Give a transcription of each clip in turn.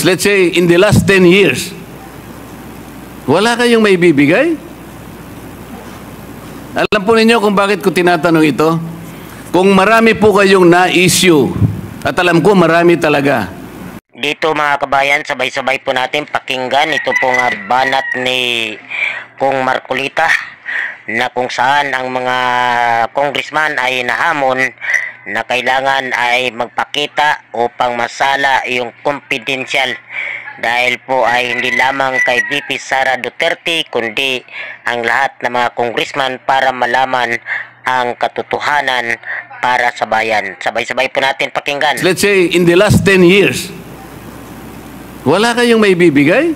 let's say, in the last 10 years, wala kayong may bibigay? Alam po ninyo kung bakit ko tinatanong ito? Kung marami po kayong na-issue, at alam ko marami talaga. Dito mga kabayan, sabay-sabay po natin pakinggan ito pong banat ni Kong Marcolita na kung saan ang mga congressman ay nahamon na kailangan ay magpakita upang masala yung confidential dahil po ay hindi lamang kay VP Sara Duterte kundi ang lahat ng mga congressman para malaman ang katotohanan para sa bayan. Sabay-sabay po natin pakinggan. Let's say, in the last 10 years, wala kayong may bibigay?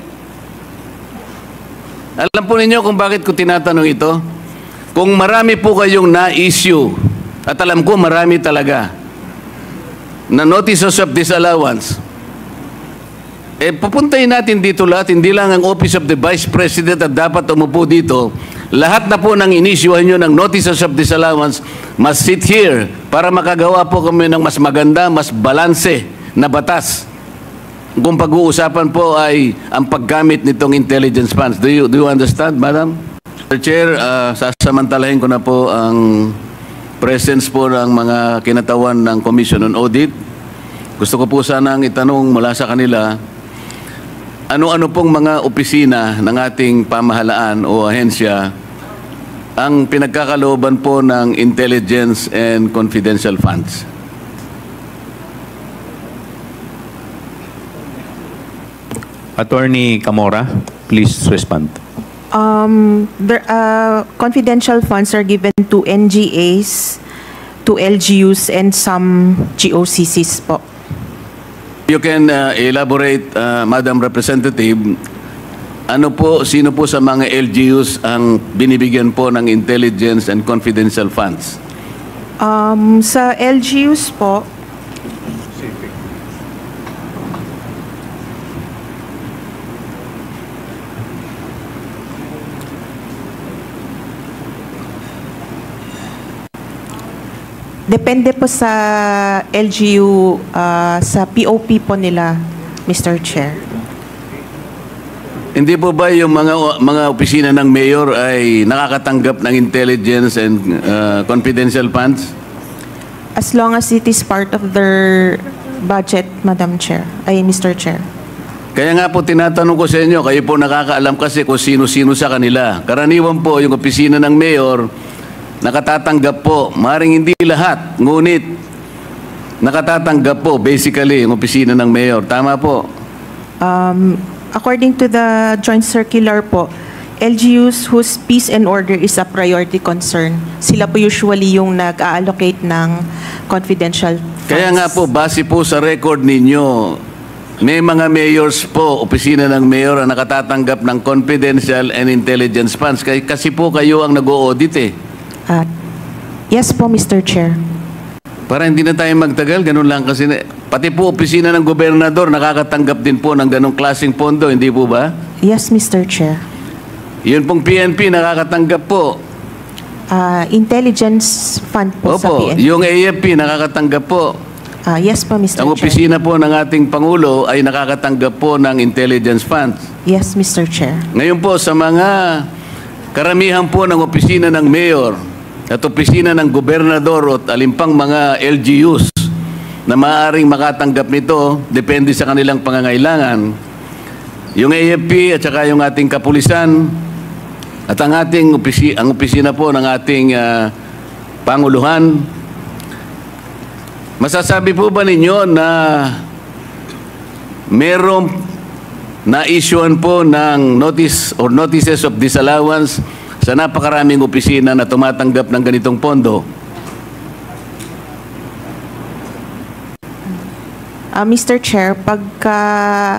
Alam po ninyo kung bakit ko tinatanong ito? Kung marami po kayong na-issue, at alam ko marami talaga, na notices of disallowance, pupuntahin natin dito lahat, hindi lang ang Office of the Vice President at dapat umupo dito. Lahat na po ng inisyuhan nyo ng notices of disallowance must sit here para makagawa po kami ng mas maganda, mas balanse na batas. Kung pag-uusapan po ay ang paggamit nitong intelligence funds. Do you understand, Madam? Mr. Chair, sasamantalahin ko na po ang presence po ng mga kinatawan ng Commission on Audit. Gusto ko po sanang itanong mula sa kanila, ano-ano pong mga opisina ng ating pamahalaan o ahensya ang pinagkakalooban po ng intelligence and confidential funds? Attorney Camora, please respond. Confidential funds are given to NGAs, to LGUs, and some GOCCs po. You can elaborate, Madam Representative, sino po sa mga LGUs ang binibigyan po ng intelligence and confidential funds? Sa LGUs po, depende po sa LGU, sa POP po nila, Mr. Chair. Hindi po ba yung mga opisina ng mayor ay nakakatanggap ng intelligence and confidential funds? As long as it is part of their budget, Madam Chair, Mr. Chair. Kaya nga po tinatanong ko sa inyo, kayo po nakakaalam kasi kung sino-sino sa kanila. Karaniwan po yung opisina ng mayor, nakatatanggap po, maaaring hindi lahat, ngunit nakatatanggap po basically yung opisina ng mayor. Tama po? According to the joint circular po, LGUs whose peace and order is a priority concern, sila po usually yung nag-allocate ng confidential funds. Kaya nga po, base po sa record ninyo, may mga mayors po, opisina ng mayor ang nakatatanggap ng confidential and intelligence funds. Kasi po kayo ang nag-o-audit eh. Yes po, Mr. Chair. Para hindi na tayo magtagal, ganun lang kasi. Pati po opisina ng gobernador nakakatanggap din po ng ganung klaseng pondo, hindi po ba? Yes, Mr. Chair. Yun pong PNP nakakatanggap po. Intelligence fund po sa Opo, PNP. yung AFP nakakatanggap po. Yes po, Mr. Ang Chair. opisina po ng ating Pangulo ay nakakatanggap po ng intelligence funds. Yes, Mr. Chair. Ngayon po sa mga karamihan po ng opisina ng mayor at opisina ng gobernador at alimpang mga LGUs na maaaring makatanggap nito, depende sa kanilang pangangailangan. Yung AFP at saka yung ating kapulisan at ang ating opisina po ng ating Panguluhan, masasabi po ba ninyo na merong na-issuean po ng notice or notices of disallowance sa napakaraming opisina na tumatanggap ng ganitong pondo? Mr. Chair, pagka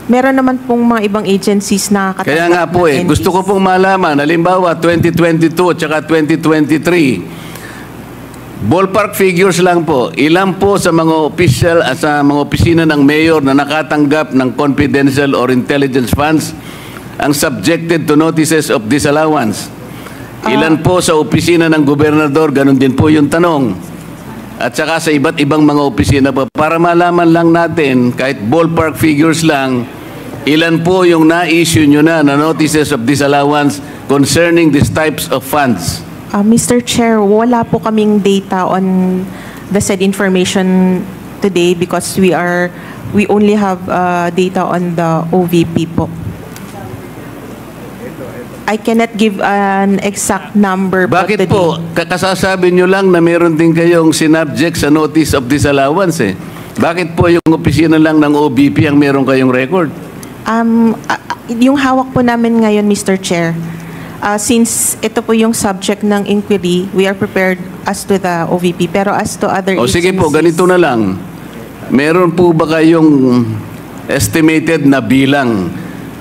meron naman pong mga ibang agencies na katanggap. Kaya nga po gusto ko pong malaman, halimbawa 2022 at saka 2023, ballpark figures lang po, ilan po sa mga official at sa mga opisina ng mayor na nakatanggap ng confidential or intelligence funds ang subjected to notices of disallowance? Ilan po sa opisina ng gobernador? Ganun din po yung tanong. at saka sa iba't ibang mga opisina pa para malaman lang natin, kahit ballpark figures lang, ilan po yung na-issue nyo na notices of disallowance concerning these types of funds? Mr. Chair, wala po kaming data on the said information today because we only have data on the OVP po. I cannot give an exact number po Bakit today. po? Kasasabi nyo lang na meron din kayong sinubject sa notice of disallowance eh. Bakit po yung opisina lang ng OVP ang meron kayong record? Yung hawak po namin ngayon, Mr. Chair, since ito po yung subject ng inquiry, we are prepared as to the OVP. Pero as to other O sige po, agencies- ganito na lang. Meron po ba kayong estimated na bilang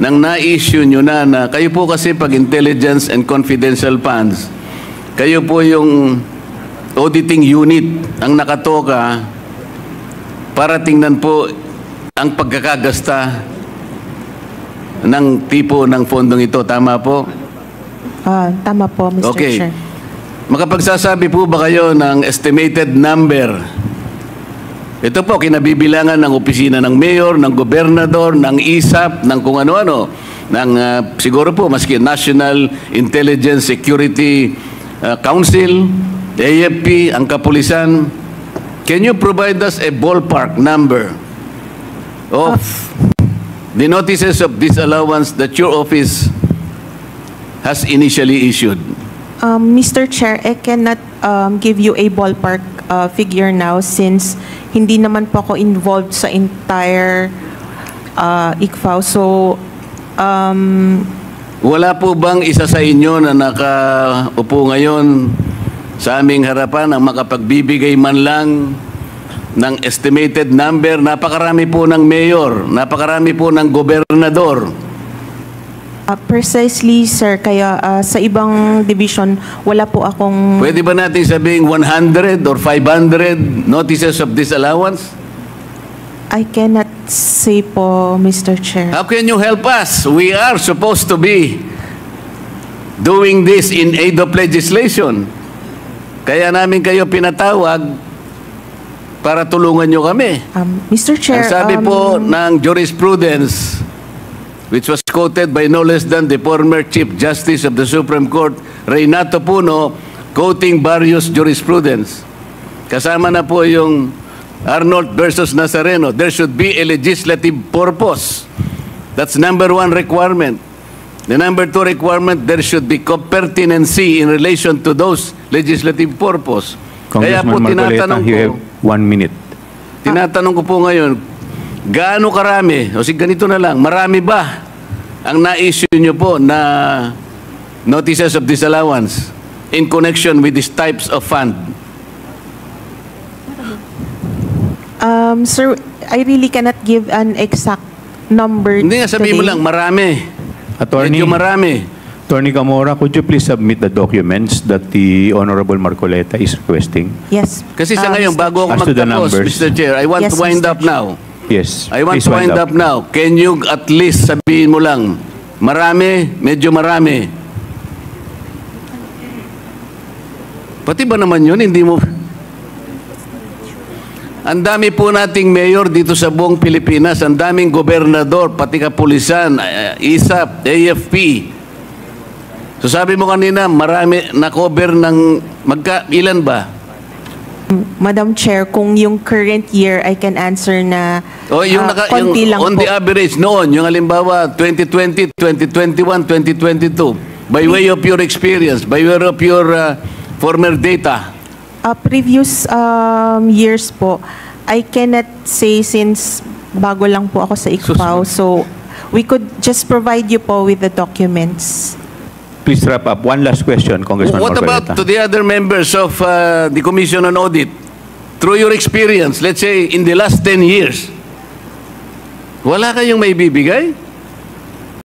ng na-issue nyo na kayo po kasi pag intelligence and confidential funds, kayo po yung auditing unit ang nakatoka para tingnan po ang pagkakagasta ng tipo ng fondong ito. Tama po? Tama po, Mr. Okay. Chair. Makapagsasabi po ba kayo ng estimated number? Ito po, kinabibilangan ng opisina ng mayor, ng gobernador, ng ISAP, ng kung ano-ano, ng siguro po, maski National Intelligence Security Council, AFP, ang kapulisan. Can you provide us a ballpark number of the notices of disallowance that your office has initially issued? Mr. Chair, I cannot give you a ballpark figure now since hindi naman po ako involved sa entire ICFAO. So, Wala po bang isa sa inyo na nakaupo ngayon sa aming harapan ang makapagbibigay man lang ng estimated number? Napakarami po ng mayor, napakarami po ng gobernador. precisely, sir, kaya sa ibang division, wala po akong... Pwede ba natin sabing 100 or 500 notices of disallowance? I cannot say po, Mr. Chair. How can you help us? We are supposed to be doing this in aid of legislation. Kaya namin kayo pinatawag para tulungan nyo kami. Mr. Chair, Ang sabi po ng jurisprudence, which was quoted by no less than the former Chief Justice of the Supreme Court, Reynato Puno, quoting various jurisprudence. Kasama na po yung Arnold versus Nazareno. There should be a legislative purpose. That's number one requirement. The number two requirement, there should be pertinency in relation to those legislative purpose. Kaya po Congressman Marcoleta, tinatanong you ko, have 1 minute. tinatanong ko po ngayon, gaano karami, o sige ganito na lang, marami ba ang na-issue nyo po na notices of disallowance in connection with these types of fund? sir, I really cannot give an exact number Hindi nga, sabihin mo today. lang, marami. Attorney, Medyo marami. Attorney Gamora, could you please submit the documents that the Honorable Marcoleta is requesting? Yes. Kasi sa ngayon, Mr. bago ako As to the magtapos, numbers. Mr. Chair, I want Yes, to wind Mr. up now. Yes. I want please to wind up now. Can you at least sabihin mo lang, marami, medyo marami. Pati ba naman yun, hindi mo... Ang dami po nating mayor dito sa buong Pilipinas, ang daming gobernador, pati kapulisan, ISAP, AFP. So sabi mo kanina, marami na-cover ng ilan ba? Madam Chair, kung yung current year, I can answer na O yung, konti lang on po. the average noon, yung halimbawa 2020, 2021, 2022, by way of your experience, by way of your former data, Previous years po, I cannot say since bago lang po ako sa ICFAO. So, we could just provide you po with the documents. Please wrap up. One last question, Congressman what Marcoleta. about to the other members of the Commission on Audit? Through your experience, let's say in the last 10 years, wala kayong may bibigay?